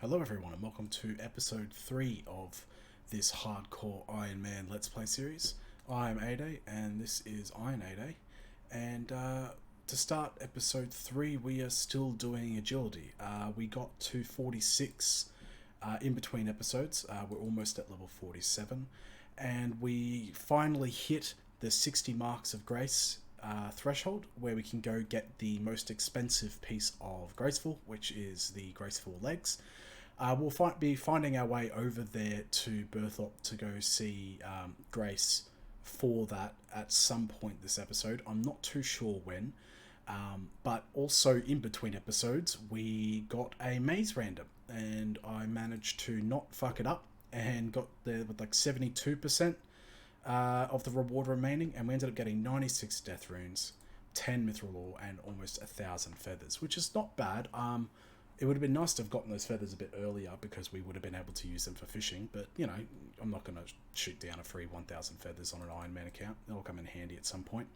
Hello everyone and welcome to episode 3 of this hardcore Ironman Let's Play series. I'm Aday and this is Iron Aday, and to start episode 3 we are still doing agility. We got to 46 in between episodes. We're almost at level 47 and we finally hit the 60 marks of grace threshold, where we can go get the most expensive piece of Graceful, which is the Graceful Legs. We'll be finding our way over there to Berthop to go see Grace for that at some point this episode. I'm not too sure when, but also in between episodes we got a maze random and I managed to not fuck it up and got there with like 72% of the reward remaining, and we ended up getting 96 death runes, 10 mithril ore, and almost 1,000 feathers, which is not bad. It would have been nice to have gotten those feathers a bit earlier because we would have been able to use them for fishing, but you know, I'm not going to shoot down a free 1,000 feathers on an Ironman account. They'll come in handy at some point.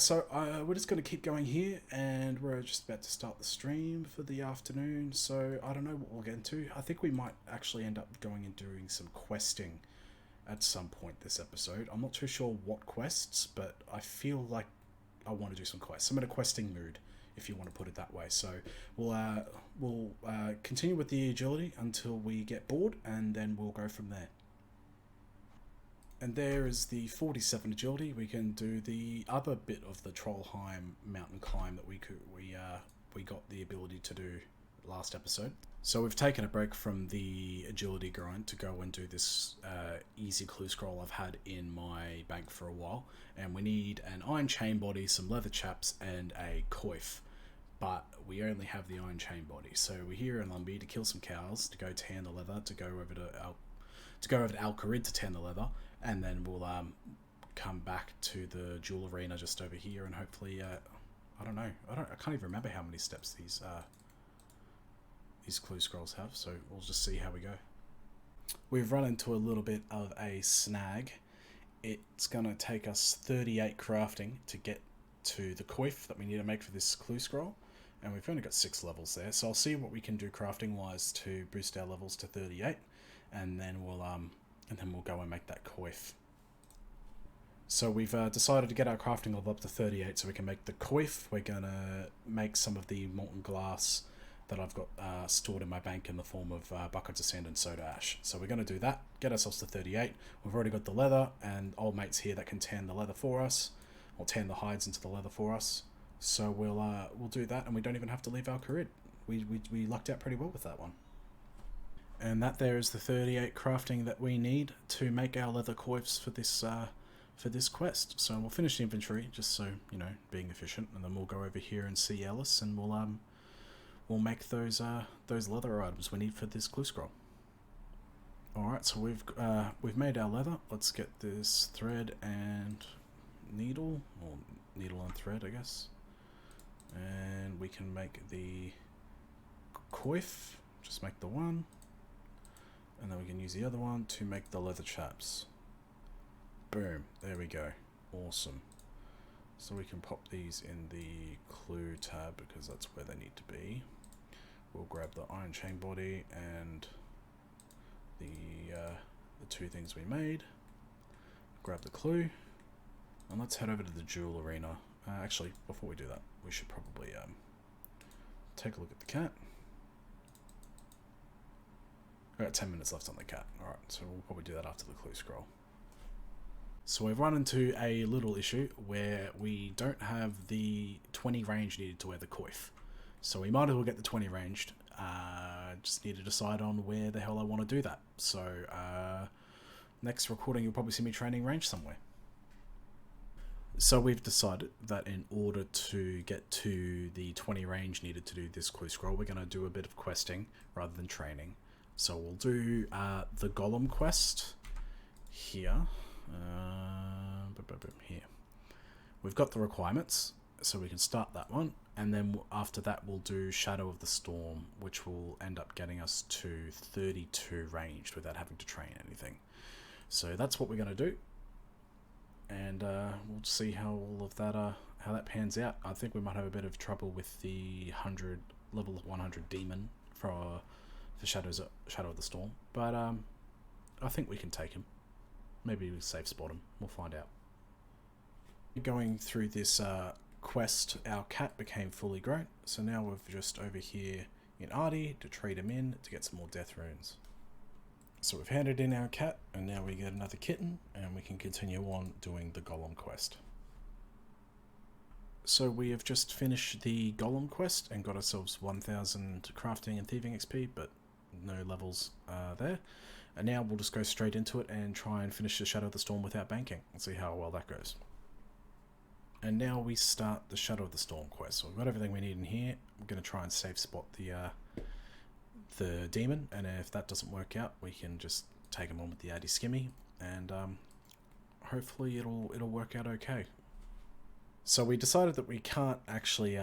So we're just going to keep going here, and we're just about to start the stream for the afternoon, so I don't know what we'll get into. I think we might actually end up going and doing some questing at some point this episode. I'm not too sure what quests, but I feel like I want to do some quests. I'm in a questing mood, if you want to put it that way. So we'll continue with the agility until we get bored, and then we'll go from there. And there is the 47 agility. We can do the other bit of the Trollheim mountain climb that we got the ability to do last episode. So we've taken a break from the agility grind to go and do this easy clue scroll I've had in my bank for a while, and we need an iron chain body, some leather chaps, and a coif. But we only have the iron chain body, so we're here in Lumbee to kill some cows, to go tan the leather, to go over to Al Kharid to tan the leather, and then we'll come back to the jewel arena just over here, and hopefully I can't even remember how many steps these clue scrolls have, so we'll just see how we go. We've run into a little bit of a snag. It's gonna take us 38 crafting to get to the coif that we need to make for this clue scroll, and we've only got 6 levels there, so I'll see what we can do crafting wise to boost our levels to 38, and then we'll go and make that coif. So we've decided to get our crafting level up to 38 so we can make the coif. We're gonna make some of the molten glass that I've got stored in my bank in the form of buckets of sand and soda ash. So we're going to do that, get ourselves to 38. We've already got the leather, and old mates here that can tan the leather for us, or tan the hides into the leather for us. So we'll do that, and we don't even have to leave Al Kharid. We lucked out pretty well with that one. And that there is the 38 crafting that we need to make our leather coifs for this quest. So we'll finish the inventory, just so, you know, being efficient, and then we'll go over here and see Ellis, and we'll make those leather items we need for this clue scroll. Alright, so we've made our leather. Let's get this thread and needle, or needle and thread, I guess. And we can make the coif, just make the one. And then we can use the other one to make the leather chaps. Boom, there we go. Awesome. So we can pop these in the clue tab because that's where they need to be. We'll grab the iron chain body and the 2 things we made. Grab the clue, and let's head over to the jewel arena. Actually, before we do that, we should probably take a look at the cat. We've got 10 minutes left on the cat. Alright, so we'll probably do that after the clue scroll. So we've run into a little issue where we don't have the 20 range needed to wear the coif. So we might as well get the 20 ranged. Just need to decide on where the hell I want to do that. So next recording you'll probably see me training range somewhere. So we've decided that in order to get to the 20 range needed to do this clue scroll, we're going to do a bit of questing rather than training. So we'll do the golem quest here. Here. We've got the requirements, so we can start that one, and then after that we'll do Shadow of the Storm, which will end up getting us to 32 ranged without having to train anything. So that's what we're going to do, and we'll see how all of that how that pans out. I think we might have a bit of trouble with the level 100 demon for for Shadow of the Storm. But I think we can take him. Maybe we safe spot him. We'll find out. Going through this quest, our cat became fully grown. So now we're just over here in Artie to trade him in to get some more death runes. So we've handed in our cat, and now we get another kitten, and we can continue on doing the Golem quest. So we have just finished the Golem quest and got ourselves 1000 crafting and thieving XP, but no levels there. And now we'll just go straight into it and try and finish the Shadow of the Storm without banking and see how well that goes. And now we start the Shadow of the Storm quest. So we've got everything we need in here. We're going to try and safe spot the demon, and if that doesn't work out, we can just take him on with the aday skimmy, and hopefully it'll work out okay. So we decided that we can't actually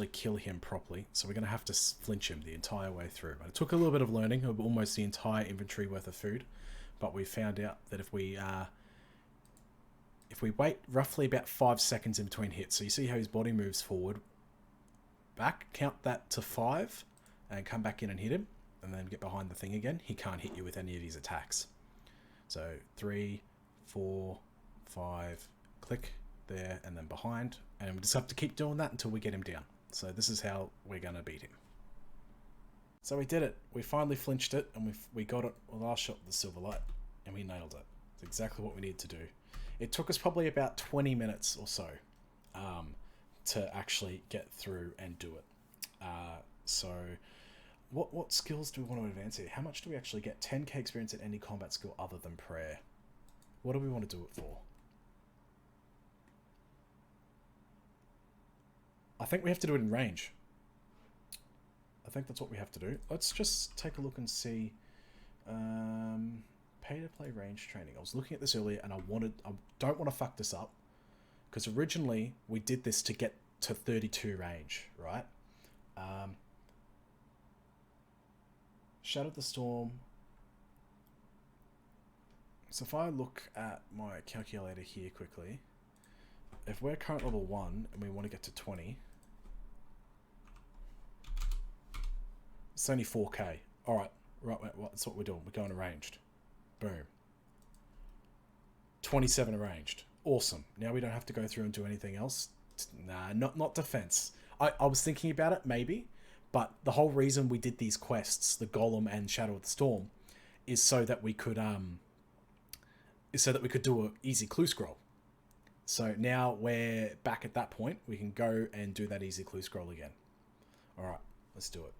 kill him properly, so we're going to have to flinch him the entire way through. And it took a little bit of learning of almost the entire inventory worth of food, but we found out that if we wait roughly about 5 seconds in between hits, so you see how his body moves forward, back, count that to 5, and come back in and hit him, and then get behind the thing again, he can't hit you with any of his attacks. So 3, 4, 5, click there, and then behind, and we just have to keep doing that until we get him down. So this is how we're going to beat him. So we did it. We finally flinched it, and we got it with our shot with the silver light, and we nailed it. It's exactly what we needed to do. It took us probably about 20 minutes or so to actually get through and do it. So what skills do we want to advance here? How much do we actually get? 10k experience in any combat skill other than prayer. What do we want to do it for? I think we have to do it in range. I think that's what we have to do. Let's just take a look and see. Pay to play range training. I was looking at this earlier, and I don't want to fuck this up, because originally we did this to get to 32 range, right? Shadow of the Storm. So if I look at my calculator here quickly, if we're current level 1 and we want to get to 20, it's only 4k. Alright, that's what we're doing. We're going arranged. Boom. 27 arranged. Awesome. Now we don't have to go through and do anything else. Nah, not defense. I was thinking about it, maybe, but the whole reason we did these quests, the Golem and Shadow of the Storm, is so that we could do an easy clue scroll. So now we're back at that point. We can go and do that easy clue scroll again. All right, let's do it.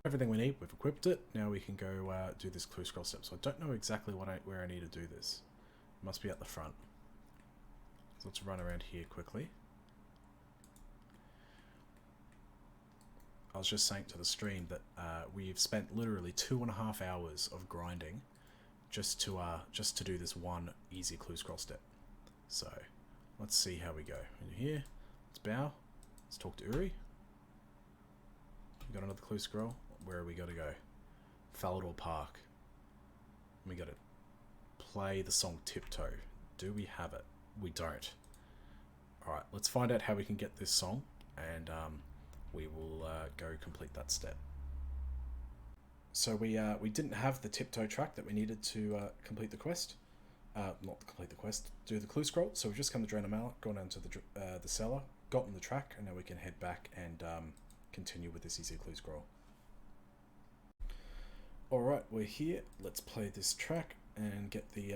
Everything we need, we've equipped it. Now we can go do this clue scroll step. So I don't know exactly where I need to do this. It must be at the front. So let's run around here quickly. I was just saying to the stream that we've spent literally 2.5 hours of grinding just to do this one easy clue scroll step. So let's see how we go. In here, let's bow. Let's talk to Uri. We got another clue scroll. Where we got to go? Falador Park. We got to play the song Tiptoe. Do we have it? We don't. Alright, let's find out how we can get this song, and we will go complete that step. So we didn't have the Tiptoe track that we needed to complete the quest. Not complete the quest, do the clue scroll. So we've just come to Drain a Mallet, gone down to the cellar, gotten the track, and now we can head back and continue with this easy clue scroll. Alright, we're here. Let's play this track and get the,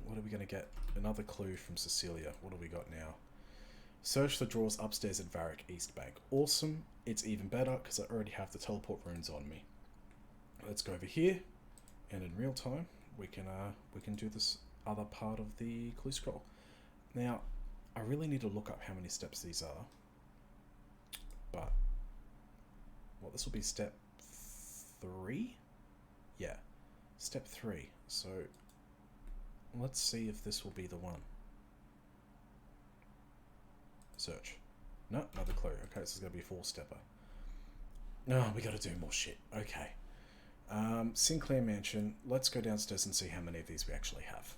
what are we going to get? Another clue from Cecilia. What do we got now? Search the drawers upstairs at Varric East Bank. Awesome. It's even better because I already have the teleport runes on me. Let's go over here, and in real time we can do this other part of the clue scroll. Now, I really need to look up how many steps these are, but well, this will be step 3. Yeah, step 3. So let's see if this will be the one. Search. No, another clue. Okay, this is going to be a 4-stepper. No, we got to do more shit. Okay. Sinclair Mansion. Let's go downstairs and see how many of these we actually have.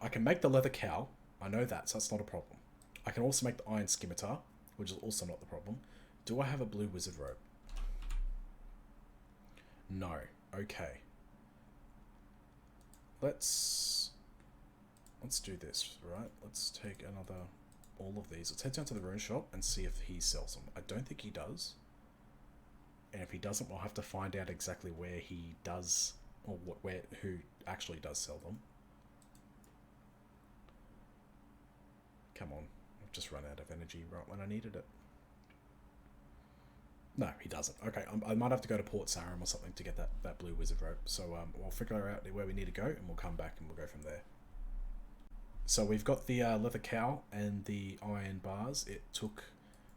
I can make the leather cow. I know that, so that's not a problem. I can also make the iron scimitar, which is also not the problem. Do I have a blue wizard robe? No. Okay. Let's let's do this, right? Let's take another all of these. Let's head down to the rune shop and see if he sells them. I don't think he does. And if he doesn't, we'll have to find out exactly where he does or who actually does sell them. Come on. I've just run out of energy right when I needed it. No, he doesn't. Okay, I might have to go to Port Sarim or something to get that blue wizard rope. So we'll figure out where we need to go, and we'll come back and we'll go from there. So we've got the leather cow and the iron bars. It took,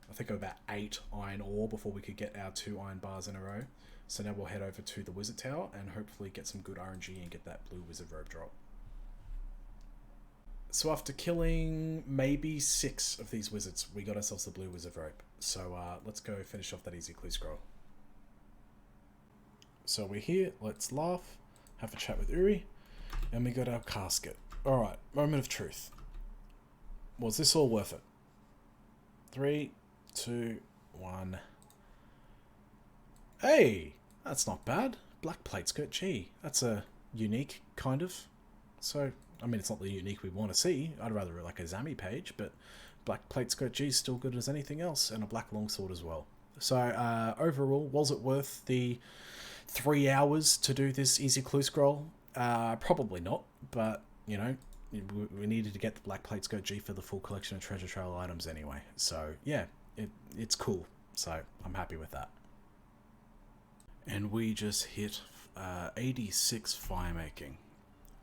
I think, about 8 iron ore before we could get our 2 iron bars in a row. So now we'll head over to the wizard tower and hopefully get some good RNG and get that blue wizard rope drop. So after killing maybe 6 of these wizards, we got ourselves the blue wizard rope. So let's go finish off that easy clue scroll. So we're here, let's laugh, have a chat with Uri, and we got our casket. Alright, moment of truth. Was this all worth it? 3, 2, 1. Hey! That's not bad. Black plate skirt, gee. That's a unique, kind of. So, I mean, it's not the unique we want to see. I'd rather like a Zami page, but black plate skirt G is still good as anything else, and a black longsword as well. So, overall, was it worth the 3 hours to do this easy clue scroll? Probably not, but, you know, we needed to get the black plate skirt G for the full collection of treasure trail items anyway. So, yeah, it's cool. So, I'm happy with that. And we just hit 86 fire making.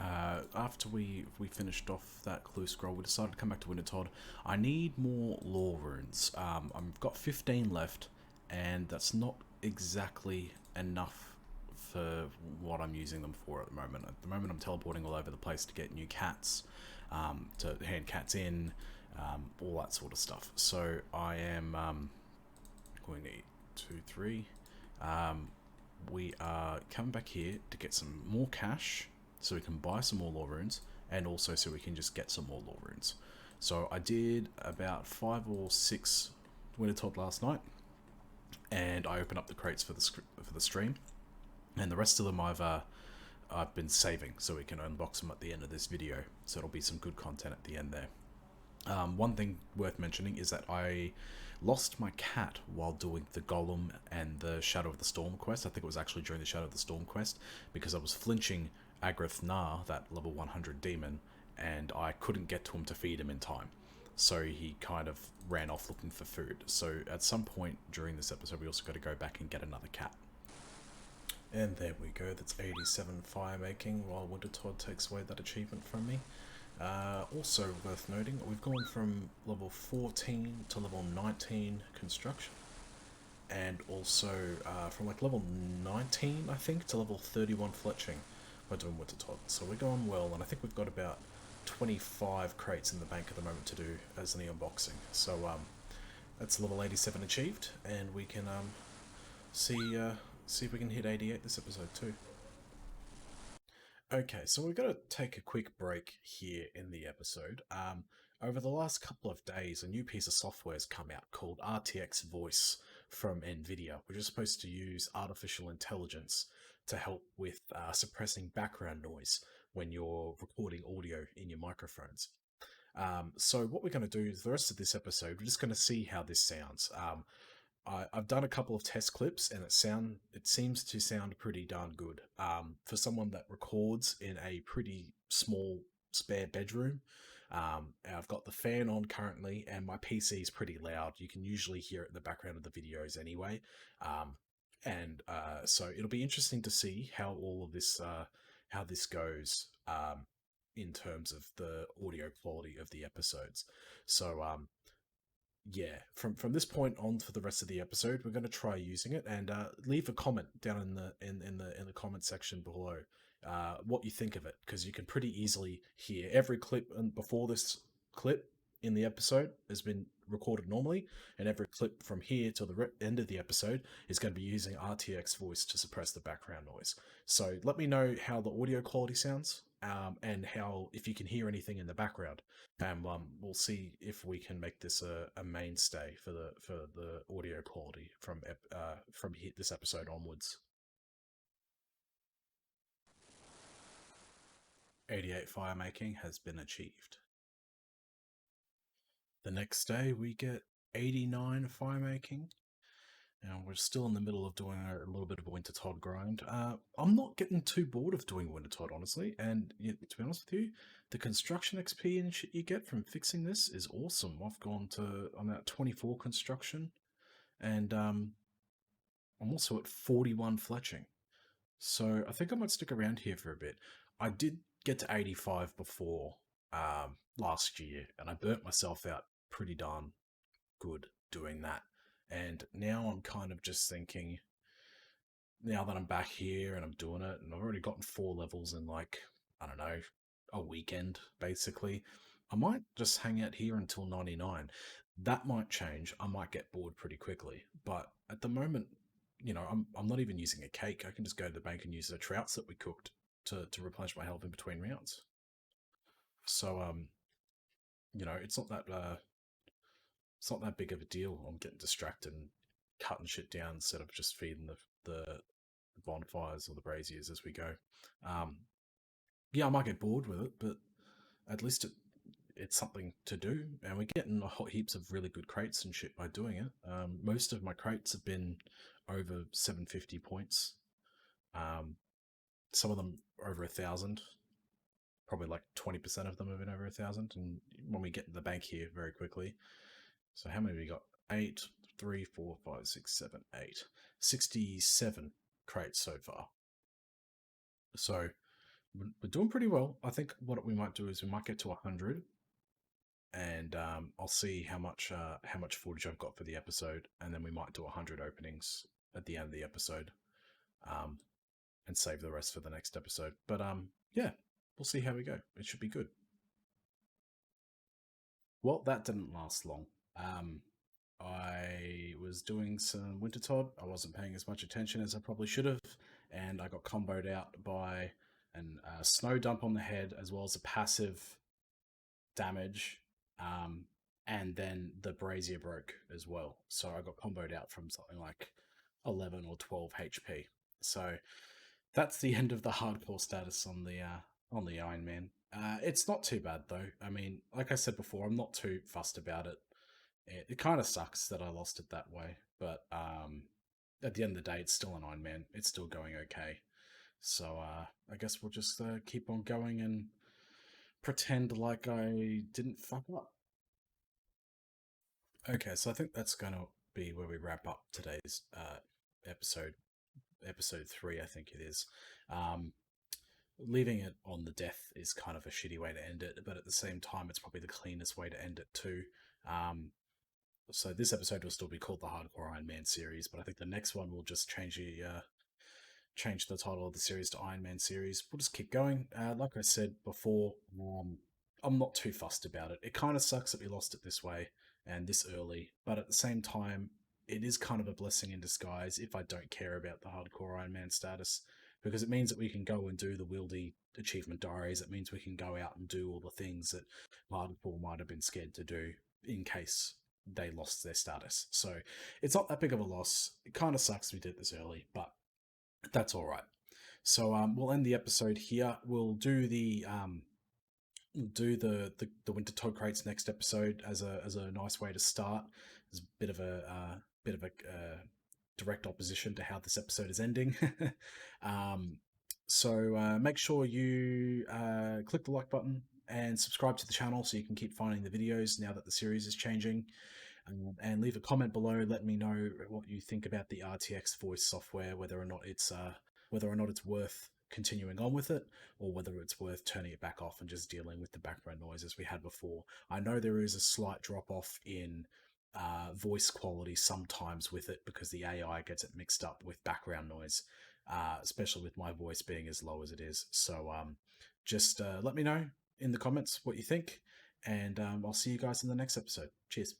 After we finished off that clue scroll, we decided to come back to Wintertodd. I need more lore runes. I've got 15 left, and that's not exactly enough for what I'm using them for at the moment. At the moment, I'm teleporting all over the place to get new cats, to hand cats in, all that sort of stuff. So I am going to eat 2, 3. We are coming back here to get some more cash, so we can buy some more lore runes, and also so we can just get some more lore runes. So I did about 5 or 6 Wintertodd last night, and I opened up the crates for the stream, and the rest of them I've been saving so we can unbox them at the end of this video. So it'll be some good content at the end there. One thing worth mentioning is that I lost my cat while doing the Golem and the Shadow of the Storm quest. I think it was actually during the Shadow of the Storm quest, because I was flinching Agrith Nar, that level 100 demon, and I couldn't get to him to feed him in time. So he kind of ran off looking for food. So at some point during this episode, we also got to go back and get another cat. And there we go, that's 87 fire making, while Wintertodd takes away that achievement from me. Also worth noting, we've gone from level 14 to level 19 construction, and also from like level 19, I think, to level 31 fletching by doing Wintertodd. So we're going well, and I think we've got about 25 crates in the bank at the moment to do as the unboxing. So that's level 87 achieved, and we can see if we can hit 88 this episode too. Okay, so we're going to take a quick break here in the episode. Over the last couple of days, a new piece of software has come out called RTX Voice from NVIDIA, which is supposed to use artificial intelligence to help with suppressing background noise when you're recording audio in your microphones. So what we're going to do is the rest of this episode, we're just going to see how this sounds. I've done a couple of test clips, and it seems to sound pretty darn good. For someone that records in a pretty small spare bedroom, I've got the fan on currently, and my PC is pretty loud. You can usually hear it in the background of the videos anyway. So it'll be interesting to see how all of this, how this goes in terms of the audio quality of the episodes. So yeah, from this point on for the rest of the episode, we're going to try using it, and leave a comment down in the comment section below what you think of it, because you can pretty easily hear every clip. And before this clip in the episode has been recorded normally, and every clip from here till the end of the episode is going to be using RTX Voice to suppress the background noise. So let me know how the audio quality sounds, and how, if you can hear anything in the background, and we'll see if we can make this a mainstay for the audio quality from this episode onwards. 88 fire making has been achieved. The next day, we get 89 fire making. And we're still in the middle of doing a little bit of a winter Todd grind. I'm not getting too bored of doing winter Todd, honestly. And to be honest with you, the construction XP and shit you get from fixing this is awesome. I'm at 24 construction, and I'm also at 41 fletching. So I think I might stick around here for a bit. I did get to 85 before last year, and I burnt myself out pretty darn good doing that. And now I'm kind of just thinking, now that I'm back here and I'm doing it, and I've already gotten 4 levels in, like, I don't know, a weekend, basically, I might just hang out here until 99. That might change. I might get bored pretty quickly. But at the moment, I'm not even using a cake. I can just go to the bank and use the trouts that we cooked to replenish my health in between rounds. So, it's not that big of a deal. I'm getting distracted and cutting shit down instead of just feeding the bonfires or the braziers as we go. Um, yeah, I might get bored with it, but at least it's something to do, and we're getting a hot heaps of really good crates and shit by doing it. Most of my crates have been over 750 points. Some of them over 1,000. Probably like 20% of them have been over 1,000. And when we get in the bank here very quickly, so how many we got? 8, 3, 4, 5, 6, 7, 8. 67 crates so far. So we're doing pretty well. I think what we might do is we might get to 100, and I'll see how much footage I've got for the episode, and then we might do 100 openings at the end of the episode, and save the rest for the next episode. But yeah, we'll see how we go. It should be good. Well, that didn't last long. I was doing some winter Todd. I wasn't paying as much attention as I probably should have, and I got comboed out by a snow dump on the head, as well as a passive damage, and then the brazier broke as well. So I got comboed out from something like 11 or 12 HP. So that's the end of the hardcore status on the Ironman. It's not too bad though. I mean, like I said before, I'm not too fussed about it. It kind of sucks that I lost it that way, but at the end of the day, it's still an Ironman. It's still going okay. So I guess we'll just keep on going and pretend like I didn't fuck up. Okay, so I think that's going to be where we wrap up today's episode. Episode 3, I think it is. Leaving it on the death is kind of a shitty way to end it, but at the same time, it's probably the cleanest way to end it too. So this episode will still be called the Hardcore Iron Man series, but I think the next one will just change the title of the series to Iron Man series. We'll just keep going. Like I said before, I'm not too fussed about it. It kind of sucks that we lost it this way and this early, but at the same time, it is kind of a blessing in disguise if I don't care about the hardcore Iron Man status, because it means that we can go and do the wieldy achievement diaries. It means we can go out and do all the things that hardcore might have been scared to do in case they lost their status. So it's not that big of a loss. It kind of sucks we did this early, but that's all right. So we'll end the episode here. We'll do the winter Todd crates next episode as a nice way to start. It's a bit of a direct opposition to how this episode is ending. So make sure you click the like button and subscribe to the channel so you can keep finding the videos now that the series is changing. And leave a comment below. Let me know what you think about the RTX voice software, whether or not it's worth continuing on with it, or whether it's worth turning it back off and just dealing with the background noise as we had before. I know there is a slight drop off in voice quality sometimes with it because the AI gets it mixed up with background noise, especially with my voice being as low as it is. So just let me know in the comments what you think, and I'll see you guys in the next episode. Cheers.